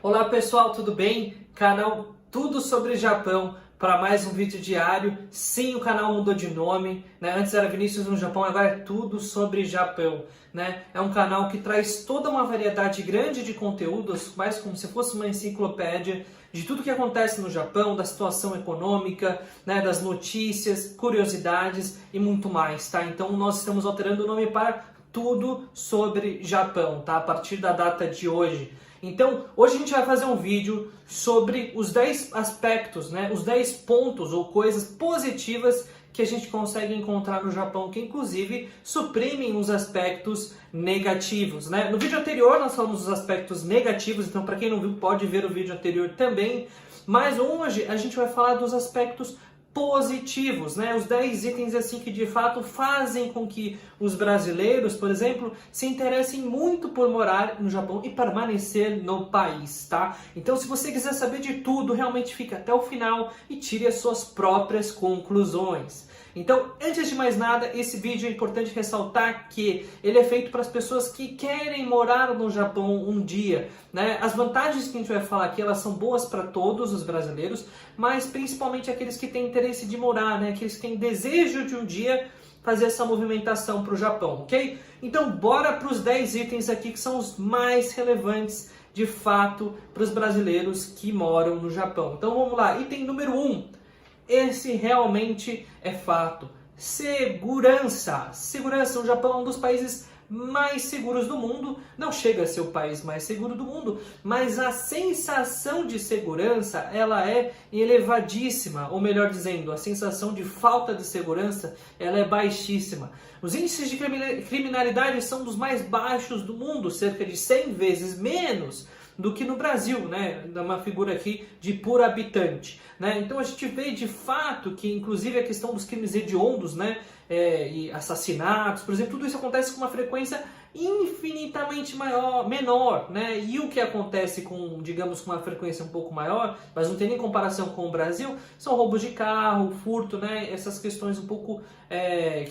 Olá pessoal, tudo bem? Canal Tudo sobre Japão para mais um vídeo diário. Sim, o canal mudou de nome, né? Antes era Vinícius no Japão, agora é Tudo sobre Japão, né? É um canal que traz toda uma variedade grande de conteúdos, mais como se fosse uma enciclopédia de tudo que acontece no Japão, da situação econômica, né? Das notícias, curiosidades e muito mais, tá? Então nós estamos alterando o nome para Tudo sobre Japão, tá? A partir da data de hoje. Então, hoje a gente vai fazer um vídeo sobre os 10 aspectos, né? Os 10 pontos ou coisas positivas que a gente consegue encontrar no Japão, que inclusive suprimem os aspectos negativos, né? No vídeo anterior nós falamos dos aspectos negativos, então para quem não viu pode ver o vídeo anterior também. Mas hoje a gente vai falar dos aspectos positivos, né? Os 10 itens assim que de fato fazem com que os brasileiros, por exemplo, se interessem muito por morar no Japão e permanecer no país, tá? Então, se você quiser saber de tudo, realmente fica até o final e tire as suas próprias conclusões. Então, antes de mais nada, esse vídeo é importante ressaltar que ele é feito para as pessoas que querem morar no Japão um dia, né? As vantagens que a gente vai falar aqui, elas são boas para todos os brasileiros, mas principalmente aqueles que têm interesse de morar, né? Aqueles que têm desejo de um dia fazer essa movimentação para o Japão, ok? Então, bora para os 10 itens aqui que são os mais relevantes de fato para os brasileiros que moram no Japão. Então, vamos lá. Item número 1. Esse realmente é fato. Segurança. Segurança. O Japão é um dos países mais seguros do mundo. Não chega a ser o país mais seguro do mundo, mas a sensação de segurança ela é elevadíssima. Ou melhor dizendo, a sensação de falta de segurança ela é baixíssima. Os índices de criminalidade são dos mais baixos do mundo, cerca de 100 vezes menos do que no Brasil, né? Uma figura aqui de por habitante, né? Então a gente vê de fato que inclusive a questão dos crimes hediondos, né? E assassinatos, por exemplo, tudo isso acontece com uma frequência infinitamente menor, né? E o que acontece com, digamos, com uma frequência um pouco maior, mas não tem nem comparação com o Brasil, são roubos de carro, furto, né? Essas questões um pouco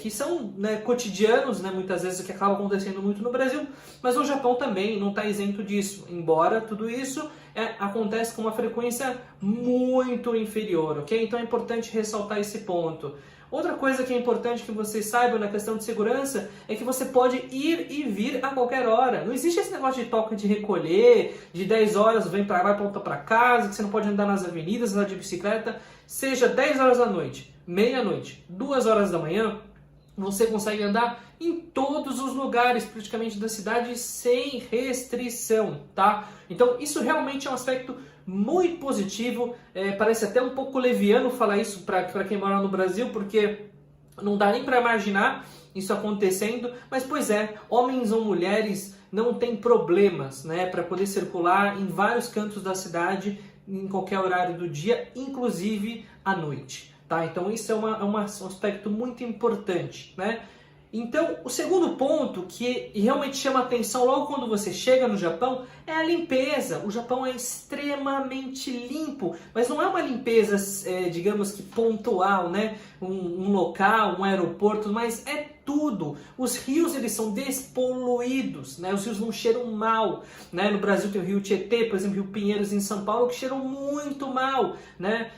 que são, né, cotidianos, né? Muitas vezes, que acaba acontecendo muito no Brasil, mas o Japão também não está isento disso, embora tudo isso acontece com uma frequência muito inferior, ok? Então é importante ressaltar esse ponto. Outra coisa que é importante que vocês saibam na questão de segurança é que você pode ir e vir a qualquer hora. Não existe esse negócio de toca de recolher, de 10 horas vem para lá, volta para casa, que você não pode andar nas avenidas, andar de bicicleta. Seja 10 horas da noite, meia-noite, 2 horas da manhã, você consegue andar em todos os lugares praticamente da cidade sem restrição, tá? Então isso realmente é um aspecto muito positivo, parece até um pouco leviano falar isso para quem mora no Brasil, porque não dá nem para imaginar isso acontecendo, mas pois é, homens ou mulheres não têm problemas, né, para poder circular em vários cantos da cidade, em qualquer horário do dia, inclusive à noite, tá? Então isso é um aspecto muito importante, né? Então, o segundo ponto que realmente chama atenção logo quando você chega no Japão é a limpeza. O Japão é extremamente limpo, mas não é uma limpeza, digamos que pontual, né? Um local, um aeroporto, mas é tudo. Os rios eles são despoluídos, né? Os rios não cheiram mal, né? No Brasil tem o Rio Tietê, por exemplo, o Rio Pinheiros em São Paulo, que cheiram muito mal, né?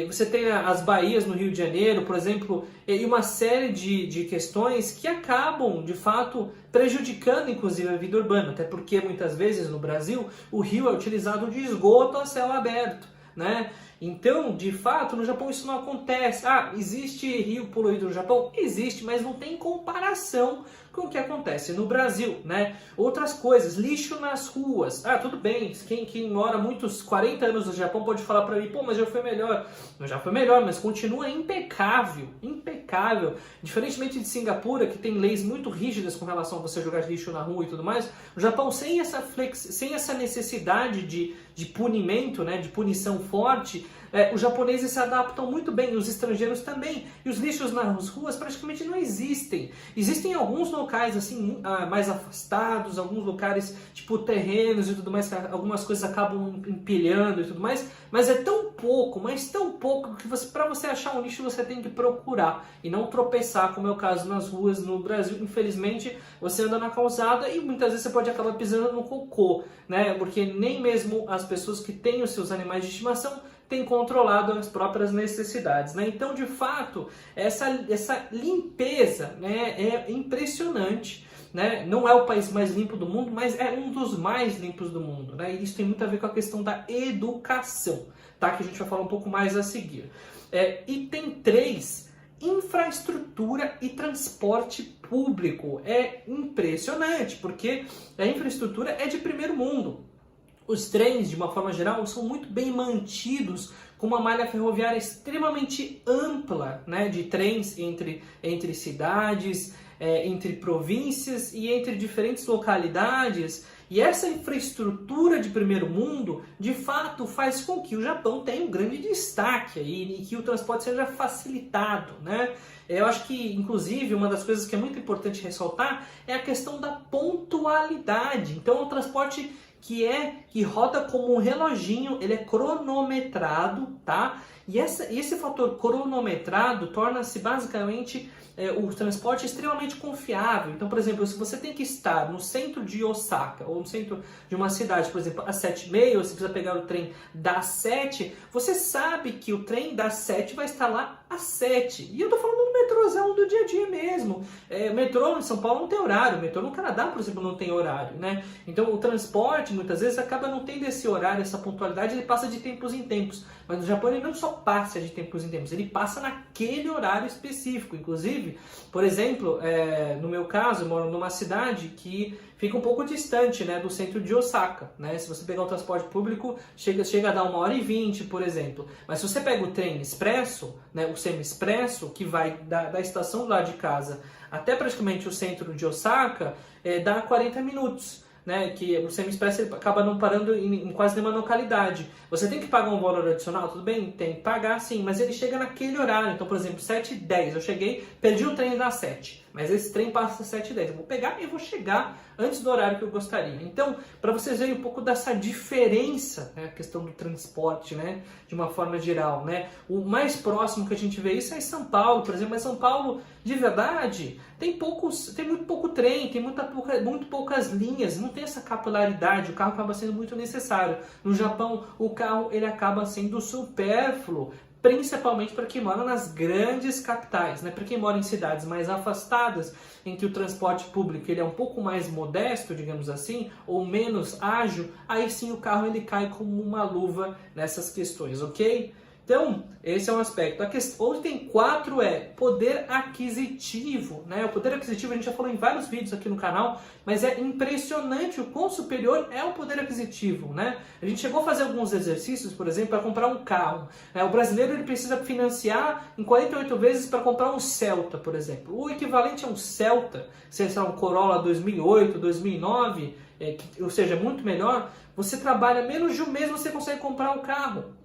Você tem as baías no Rio de Janeiro, por exemplo, e uma série de questões que acabam, de fato, prejudicando, inclusive, a vida urbana. Até porque, muitas vezes, no Brasil, o rio é utilizado de esgoto a céu aberto, né? Então, de fato, no Japão isso não acontece. Ah, existe rio poluído no Japão? Existe, mas não tem comparação com o que acontece no Brasil, né? Outras coisas, lixo nas ruas. Ah, tudo bem, quem mora muitos 40 anos no Japão pode falar pra mim, pô, mas já foi melhor. Não, já foi melhor, mas continua impecável, impecável. Diferentemente de Singapura, que tem leis muito rígidas com relação a você jogar lixo na rua e tudo mais, o Japão, sem essa necessidade de punimento, né, de punição forte, Os japoneses se adaptam muito bem, os estrangeiros também. E os lixos nas ruas praticamente não existem. Existem alguns locais assim mais afastados, alguns locais tipo terrenos e tudo mais, que algumas coisas acabam empilhando e tudo mais, mas é tão pouco, mas tão pouco que para você achar um lixo você tem que procurar e não tropeçar, como é o caso nas ruas no Brasil. Infelizmente, você anda na calçada e muitas vezes você pode acabar pisando no cocô, né? Porque nem mesmo as pessoas que têm os seus animais de estimação têm controlado as próprias necessidades, né? Então, de fato, essa limpeza, né, é impressionante. Né? Não é o país mais limpo do mundo, mas é um dos mais limpos do mundo. Né? E isso tem muito a ver com a questão da educação, tá? Que a gente vai falar um pouco mais a seguir. Item 3, infraestrutura e transporte público. É impressionante, porque a infraestrutura é de primeiro mundo. Os trens, de uma forma geral, são muito bem mantidos, com uma malha ferroviária extremamente ampla, né, de trens entre cidades, entre províncias e entre diferentes localidades. E essa infraestrutura de primeiro mundo, de fato, faz com que o Japão tenha um grande destaque e que o transporte seja facilitado, né? Eu acho que, inclusive, uma das coisas que é muito importante ressaltar é a questão da pontualidade. Então, o transporte que roda como um reloginho, ele é cronometrado, tá? E esse fator cronometrado torna-se basicamente o transporte extremamente confiável. Então, por exemplo, se você tem que estar no centro de Osaka, ou no centro de uma cidade, por exemplo, às 7h30, ou você precisa pegar o trem das 7, você sabe que o trem das 7 vai estar lá às 7. E eu tô falando do metrôzão do dia a dia mesmo. O metrô em São Paulo não tem horário, o metrô no Canadá, por exemplo, não tem horário, né? Então, o transporte, muitas vezes, acaba não tendo esse horário, essa pontualidade, ele passa de tempos em tempos. Mas no Japão ele não só passa de tempos em tempos, ele passa naquele horário específico. Inclusive, por exemplo, no meu caso, eu moro numa cidade que fica um pouco distante, né, do centro de Osaka, né? Se você pegar o transporte público, chega a dar 1h20, por exemplo. Mas se você pega o trem expresso, né, o semi-expresso, que vai da estação do lado de casa até praticamente o centro de Osaka, dá 40 minutos. Né, que o semi-expresso ele acaba não parando em quase nenhuma localidade. Você tem que pagar um valor adicional? Tudo bem? Tem que pagar sim, mas ele chega naquele horário. Então, por exemplo, 7h10, eu cheguei, perdi o trem das 7, mas esse trem passa às 7h10. Eu vou pegar e vou chegar antes do horário que eu gostaria. Então, para vocês verem um pouco dessa diferença, né, a questão do transporte, né, de uma forma geral, né, o mais próximo que a gente vê isso é em São Paulo, por exemplo. Mas São Paulo, de verdade, tem muito pouco trem, tem muito poucas linhas, não tem essa capilaridade, o carro acaba sendo muito necessário. No Japão, o carro ele acaba sendo supérfluo, principalmente para quem mora nas grandes capitais, né? Para quem mora em cidades mais afastadas, em que o transporte público ele é um pouco mais modesto, digamos assim, ou menos ágil, aí sim o carro ele cai como uma luva nessas questões, ok? Então, esse é um aspecto. O item 4 é poder aquisitivo, né? O poder aquisitivo a gente já falou em vários vídeos aqui no canal, mas é impressionante o quão superior é o poder aquisitivo, né? A gente chegou a fazer alguns exercícios, por exemplo, para comprar um carro. O brasileiro ele precisa financiar em 48 vezes para comprar um Celta, por exemplo. O equivalente a um Celta, se é um Corolla 2008, 2009, ou seja, muito melhor, você trabalha menos de um mês, você consegue comprar um carro.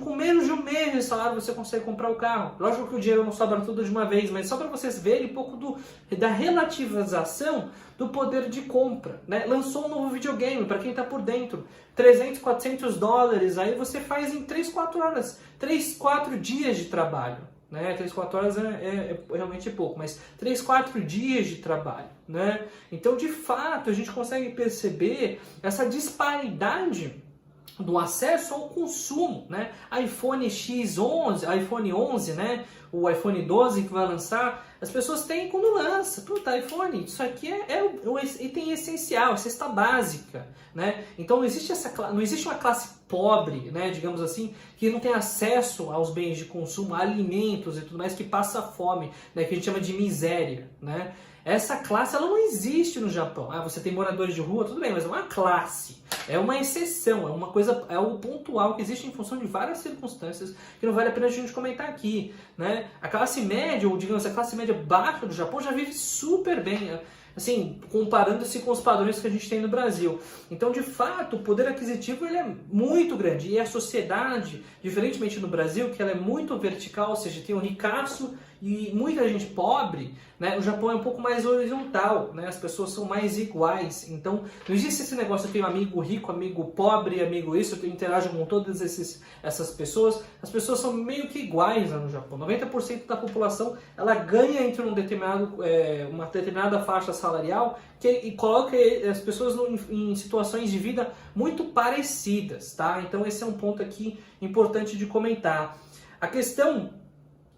Com menos de um mês de salário você consegue comprar o carro. Lógico que o dinheiro não sobra tudo de uma vez, mas só para vocês verem um pouco da relativização do poder de compra, né? Lançou um novo videogame, para quem está por dentro, 300, 400 dólares, aí você faz em 3, 4 horas, 3, 4 dias de trabalho. Né? 3, 4 horas é realmente pouco, mas 3, 4 dias de trabalho. Né? Então, de fato, a gente consegue perceber essa disparidade do acesso ao consumo, né? iPhone X11, iPhone 11, né? O iPhone 12 que vai lançar, as pessoas têm quando lança. Puta, iPhone, isso aqui é o item essencial, a cesta básica, né? Então não existe uma classe pobre, né, digamos assim, que não tem acesso aos bens de consumo, a alimentos e tudo mais, que passa fome, né? Que a gente chama de miséria, né? Essa classe ela não existe no Japão. Você tem moradores de rua, tudo bem, mas é uma classe. É uma exceção, é uma coisa, é o pontual que existe em função de várias circunstâncias que não vale a pena a gente comentar aqui, né? A classe média, ou digamos a classe média baixa do Japão já vive super bem. assim, comparando-se com os padrões que a gente tem no Brasil. Então, de fato, o poder aquisitivo ele é muito grande. E a sociedade, diferentemente no Brasil, que ela é muito vertical, ou seja, tem um ricaço e muita gente pobre, né? O Japão é um pouco mais horizontal, né? As pessoas são mais iguais. Então, não existe esse negócio, eu tenho amigo rico, amigo pobre, amigo isso, eu interajo com todas essas pessoas. As pessoas são meio que iguais lá no Japão. 90% da população, ela ganha entre uma determinada faixa salarial e coloca as pessoas em situações de vida muito parecidas, tá? Então, esse é um ponto aqui importante de comentar. A questão...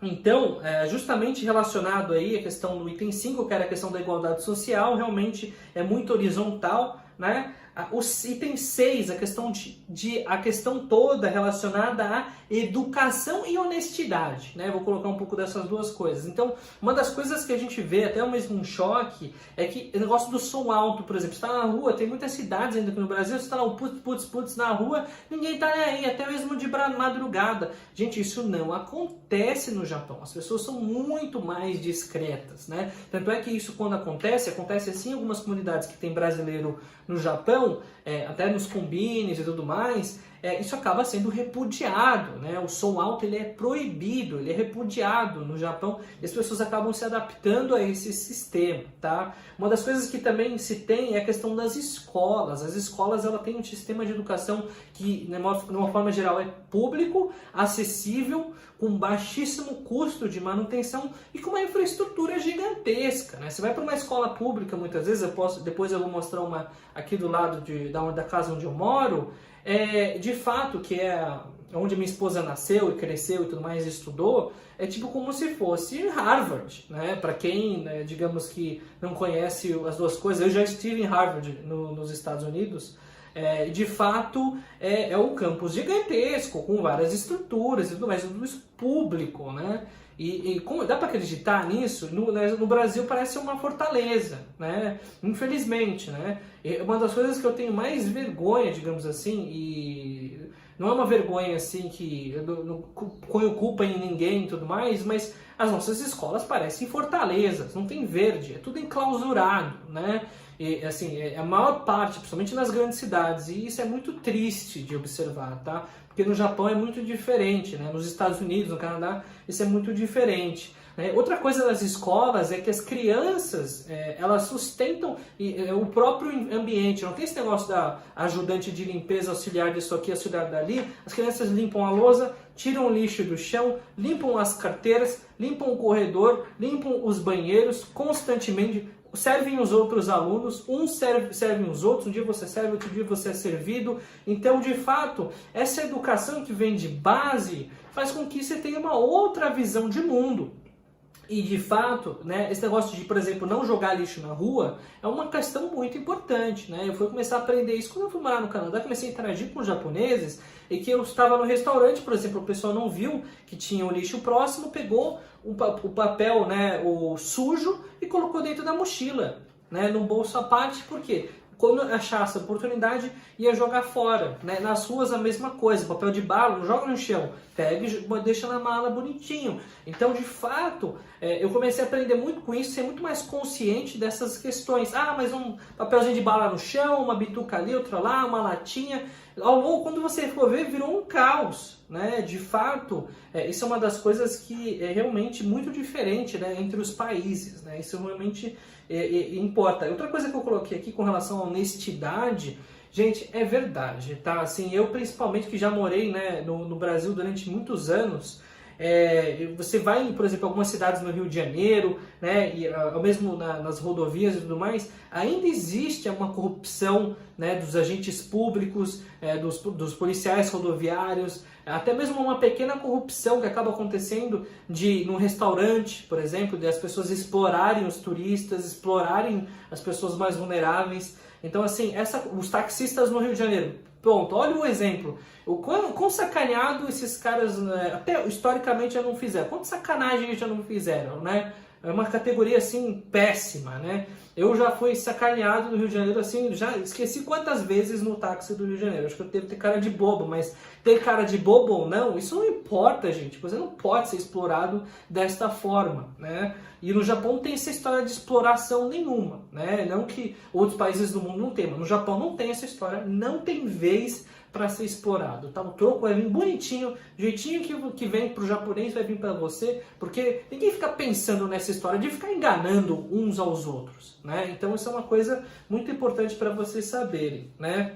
Então, justamente relacionado aí a questão do item 5, que era a questão da igualdade social, realmente é muito horizontal, né? O item 6, a questão toda relacionada à educação e honestidade, né? Vou colocar um pouco dessas duas coisas. Então, uma das coisas que a gente vê, até mesmo um choque, é que o negócio do som alto, por exemplo, você está na rua, tem muitas cidades ainda aqui no Brasil, você está lá, putz na rua, ninguém está nem aí, até mesmo de madrugada. Gente, isso não acontece no Japão. As pessoas são muito mais discretas, né? Tanto é que isso, quando acontece assim em algumas comunidades que tem brasileiro no Japão, até nos combines e tudo mais, isso acaba sendo repudiado, né? O som alto ele é proibido, ele é repudiado no Japão e as pessoas acabam se adaptando a esse sistema, tá? Uma das coisas que também se tem é a questão das escolas. As escolas ela têm um sistema de educação que, de uma forma geral, é público, acessível, com baixíssimo custo de manutenção e com uma infraestrutura gigantesca, né? Você vai para uma escola pública, muitas vezes, depois eu vou mostrar uma aqui do lado da casa onde eu moro, de fato, que é onde minha esposa nasceu e cresceu e tudo mais, e estudou, é tipo como se fosse Harvard, né? Para quem, né, digamos que não conhece as duas coisas, eu já estive em Harvard nos Estados Unidos. De fato, é um campus gigantesco, com várias estruturas e tudo mais, tudo isso público, né? E como dá para acreditar nisso? No Brasil parece uma fortaleza, né? Infelizmente, né? E uma das coisas que eu tenho mais vergonha, digamos assim, e não é uma vergonha assim que eu não ponho culpa em ninguém e tudo mais, mas as nossas escolas parecem fortalezas, não tem verde, é tudo enclausurado, né? E, assim, a maior parte, principalmente nas grandes cidades, e isso é muito triste de observar, tá? Porque no Japão é muito diferente, né? Nos Estados Unidos, no Canadá, isso é muito diferente. Outra coisa das escolas é que as crianças, elas sustentam o próprio ambiente. Não tem esse negócio da ajudante de limpeza, auxiliar disso aqui, auxiliar dali. As crianças limpam a lousa, tiram o lixo do chão, limpam as carteiras, limpam o corredor, limpam os banheiros constantemente, servem os outros alunos, uns servem os outros, um dia você serve, outro dia você é servido. Então, de fato, essa educação que vem de base faz com que você tenha uma outra visão de mundo. E, de fato, né, esse negócio de, por exemplo, não jogar lixo na rua é uma questão muito importante, né? Eu fui começar a aprender isso quando eu fui morar no Canadá, comecei a interagir com os japoneses e que eu estava no restaurante, por exemplo, o pessoal não viu que tinha um lixo próximo, pegou o papel, né, o sujo e colocou dentro da mochila, né, no bolso à parte, por quê? Quando achasse a oportunidade, ia jogar fora, né? Nas ruas a mesma coisa, papel de bala, não joga no chão, pega e deixa na mala bonitinho. Então, de fato, eu comecei a aprender muito com isso, ser muito mais consciente dessas questões. Ah, mas um papelzinho de bala no chão, uma bituca ali, outra lá, uma latinha. Ao longo, quando você for ver, virou um caos, né? De fato, isso é uma das coisas que é realmente muito diferente, né, entre os países, né? Isso realmente importa. Outra coisa que eu coloquei aqui com relação à honestidade, gente, é verdade, tá? Assim, eu principalmente que já morei, né, no Brasil durante muitos anos, você vai, por exemplo, em algumas cidades no Rio de Janeiro, né, e mesmo nas rodovias e tudo mais, ainda existe uma corrupção, né, dos agentes públicos, dos policiais rodoviários, até mesmo uma pequena corrupção que acaba acontecendo num restaurante, por exemplo, de as pessoas explorarem os turistas, explorarem as pessoas mais vulneráveis. Então, assim, os taxistas no Rio de Janeiro, pronto, olha o exemplo. O quão sacaneado esses caras, até historicamente, já não fizeram. Quanta sacanagem eles já não fizeram, né? É uma categoria, assim, péssima, né? Eu já fui sacaneado no Rio de Janeiro, assim, já esqueci quantas vezes no táxi do Rio de Janeiro. Acho que eu devo ter cara de bobo, mas ter cara de bobo ou não, isso não importa, gente. Você não pode ser explorado desta forma, né? E no Japão tem essa história de exploração nenhuma, né? Não que outros países do mundo não tenham, mas no Japão não tem essa história, não tem vez para ser explorado, tá? O troco vai vir bonitinho, jeitinho que vem pro japonês vai vir para você, porque ninguém fica pensando nessa história de ficar enganando uns aos outros, né? Então isso é uma coisa muito importante para vocês saberem, né?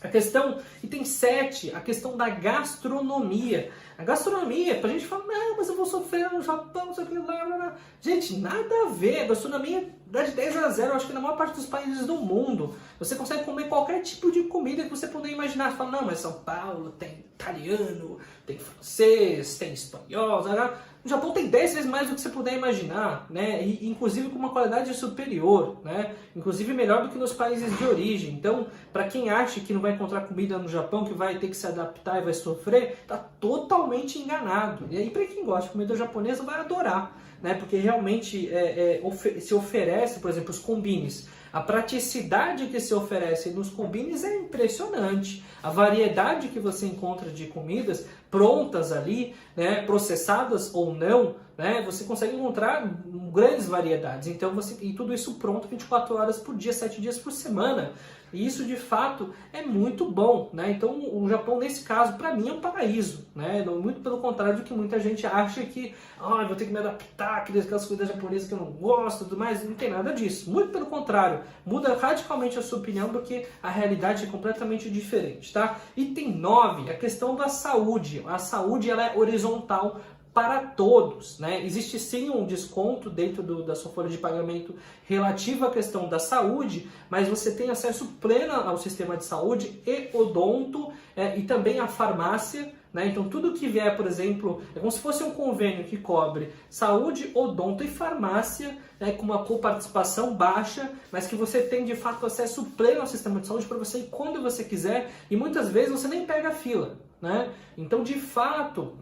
A questão, item 7, a questão da gastronomia. A gastronomia, pra gente falar, não, mas eu vou sofrer no Japão, não sei o que, blá, blá, blá. Gente, nada a ver. A gastronomia dá de 10 a 0, eu acho que na maior parte dos países do mundo. Você consegue comer qualquer tipo de comida que você puder imaginar. Você fala, não, mas São Paulo tem italiano, tem francês, tem espanhol, sabe? No Japão tem 10 vezes mais do que você puder imaginar, né? E, inclusive com uma qualidade superior, né? Inclusive melhor do que nos países de origem. Então, para quem acha que não vai encontrar comida no Japão, que vai ter que se adaptar e vai sofrer, tá totalmente enganado. E aí, para quem gosta de comida japonesa, vai adorar, né? Porque realmente se oferece, por exemplo, os combines. A praticidade que se oferece nos combines é impressionante. A variedade que você encontra de comidas prontas ali, né, processadas ou não, né, você consegue encontrar grandes variedades. Então e tudo isso pronto 24 horas por dia, 7 dias por semana. E isso de fato é muito bom, né? Então o Japão nesse caso para mim é um paraíso, né? Muito pelo contrário do que muita gente acha que vou ter que me adaptar aquelas comidas japonesas que eu não gosto, tudo mais. Não tem nada disso. Muito pelo contrário, muda radicalmente a sua opinião porque a realidade é completamente diferente, tá? Item 9, a questão da saúde. A saúde ela é horizontal para todos, né? Existe sim um desconto dentro da sua folha de pagamento relativo à questão da saúde, mas você tem acesso pleno ao sistema de saúde e odonto e também à farmácia, né? Então tudo que vier, por exemplo, é como se fosse um convênio que cobre saúde, odonto e farmácia, né? Com uma coparticipação baixa, mas que você tem de fato acesso pleno ao sistema de saúde para você ir quando você quiser e muitas vezes você nem pega a fila, né? Então de fato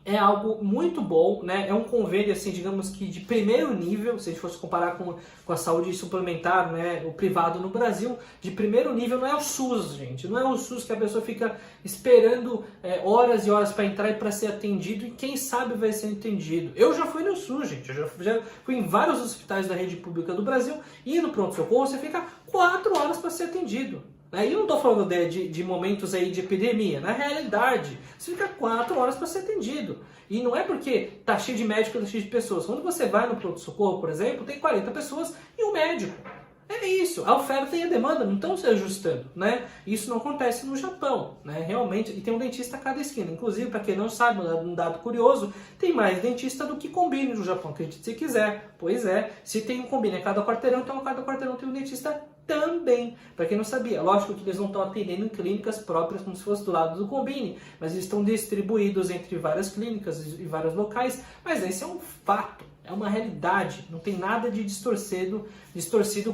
é algo muito bom, né? É um convênio, assim, digamos que de primeiro nível, se a gente fosse comparar com a saúde suplementar, né? O privado no Brasil, de primeiro nível não é o SUS, gente. Não é o SUS que a pessoa fica esperando horas e horas para entrar e para ser atendido e quem sabe vai ser atendido. Eu já fui no SUS, gente. Eu já fui em vários hospitais da rede pública do Brasil e no pronto-socorro você fica 4 horas para ser atendido. E eu não estou falando de momentos aí de epidemia. Na realidade, você fica 4 horas para ser atendido. E não é porque tá cheio de médico, tá cheio de pessoas. Quando você vai no pronto-socorro, por exemplo, tem 40 pessoas e um médico. É isso, a oferta e a demanda não estão se ajustando, né? Isso não acontece no Japão, né? Realmente, e tem um dentista a cada esquina. Inclusive, para quem não sabe, um dado curioso, tem mais dentista do que combine no Japão, acredite se quiser. Pois é, se tem um combine a cada quarteirão, então a cada quarteirão tem um dentista também. Para quem não sabia, lógico que eles não estão atendendo em clínicas próprias como se fosse do lado do combine, mas eles estão distribuídos entre várias clínicas e vários locais, mas esse é um fato. É uma realidade, não tem nada de distorcido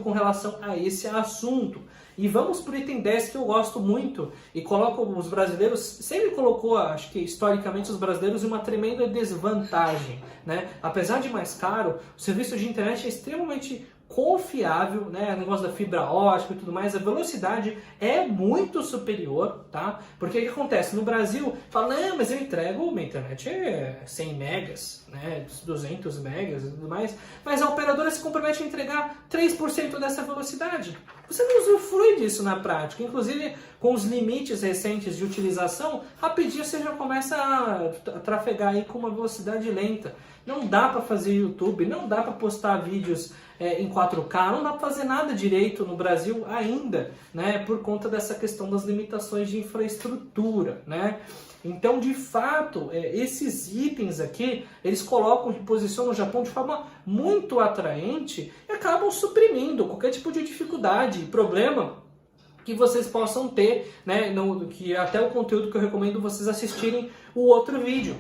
com relação a esse assunto. E vamos para o item 10 que eu gosto muito e coloco os brasileiros, sempre colocou, acho que historicamente, os brasileiros em uma tremenda desvantagem, né? Apesar de mais caro, o serviço de internet é extremamente confiável, né? O negócio da fibra ótica e tudo mais, a velocidade é muito superior, tá? Porque o que acontece? No Brasil, fala, não, mas eu entrego, minha internet é 100 megas, né? 200 megas e tudo mais, mas a operadora se compromete a entregar 3% dessa velocidade. Você não usufrui disso na prática, inclusive com os limites recentes de utilização, rapidinho você já começa a trafegar aí com uma velocidade lenta. Não dá para fazer YouTube, não dá para postar vídeos em 4K, não dá para fazer nada direito no Brasil ainda, né, por conta dessa questão das limitações de infraestrutura, né? Então, de fato, esses itens aqui, eles colocam, reposicionam o Japão de forma muito atraente e acabam suprimindo qualquer tipo de dificuldade e problema que vocês possam ter, né, que até o conteúdo que eu recomendo vocês assistirem o outro vídeo,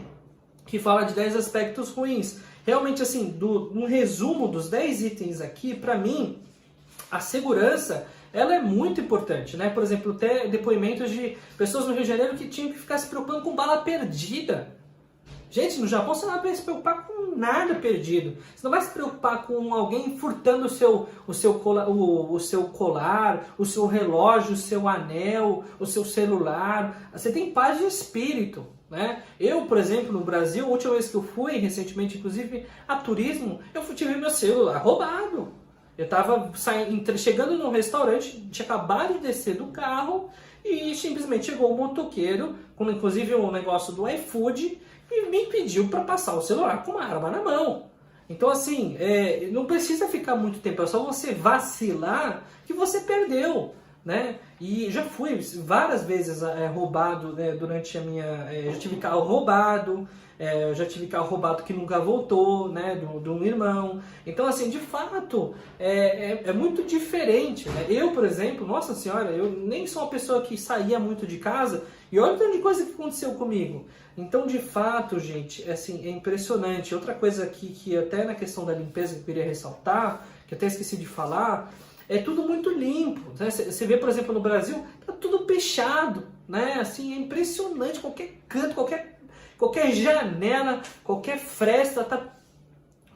que fala de 10 aspectos ruins. Realmente, assim, um resumo dos 10 itens aqui, para mim, a segurança, ela é muito importante, né? Por exemplo, até depoimentos de pessoas no Rio de Janeiro que tinham que ficar se preocupando com bala perdida. Gente, no Japão você não vai se preocupar com nada perdido. Você não vai se preocupar com alguém furtando o seu colar, o seu relógio, o seu anel, o seu celular. Você tem paz de espírito, né? Eu, por exemplo, no Brasil, a última vez que eu fui, recentemente, inclusive, a turismo, eu tive meu celular roubado. Eu estava chegando num restaurante, tinha acabado de descer do carro e simplesmente chegou um motoqueiro, com inclusive um negócio do iFood, e me pediu para passar o celular com uma arma na mão. Então, assim, não precisa ficar muito tempo, é só você vacilar que você perdeu, né? E já fui várias vezes roubado, né, durante a minha... já tive carro roubado, eu já tive carro roubado que nunca voltou, né, de um irmão. Então, assim, de fato, é muito diferente, né? Eu, por exemplo, nossa senhora, eu nem sou uma pessoa que saía muito de casa, e olha o tanto de coisa que aconteceu comigo. Então, de fato, gente, assim, é impressionante. Outra coisa aqui que até na questão da limpeza que eu queria ressaltar, que eu até esqueci de falar, é tudo muito limpo, né? Você vê, por exemplo, no Brasil, tá tudo pichado, né? Assim, é impressionante, qualquer canto, qualquer janela, qualquer fresta tá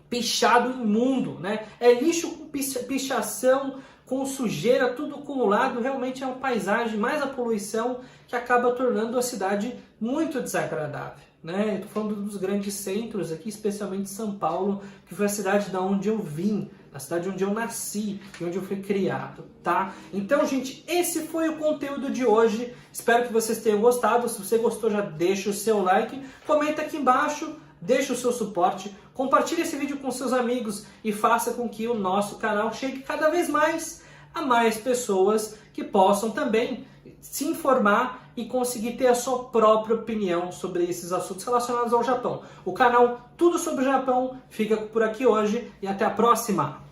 pichado, imundo, né? É lixo com pichação, com sujeira, tudo acumulado. Realmente é uma paisagem, mais a poluição, que acaba tornando a cidade muito desagradável, né? Eu tô falando dos grandes centros aqui, especialmente São Paulo, que foi a cidade da onde eu vim, a cidade onde eu nasci e onde eu fui criado, tá? Então, gente, esse foi o conteúdo de hoje. Espero que vocês tenham gostado. Se você gostou, já deixa o seu like, comenta aqui embaixo, deixa o seu suporte, compartilhe esse vídeo com seus amigos e faça com que o nosso canal chegue cada vez mais a mais pessoas que possam também se informar e conseguir ter a sua própria opinião sobre esses assuntos relacionados ao Japão. O canal Tudo sobre o Japão fica por aqui hoje e até a próxima!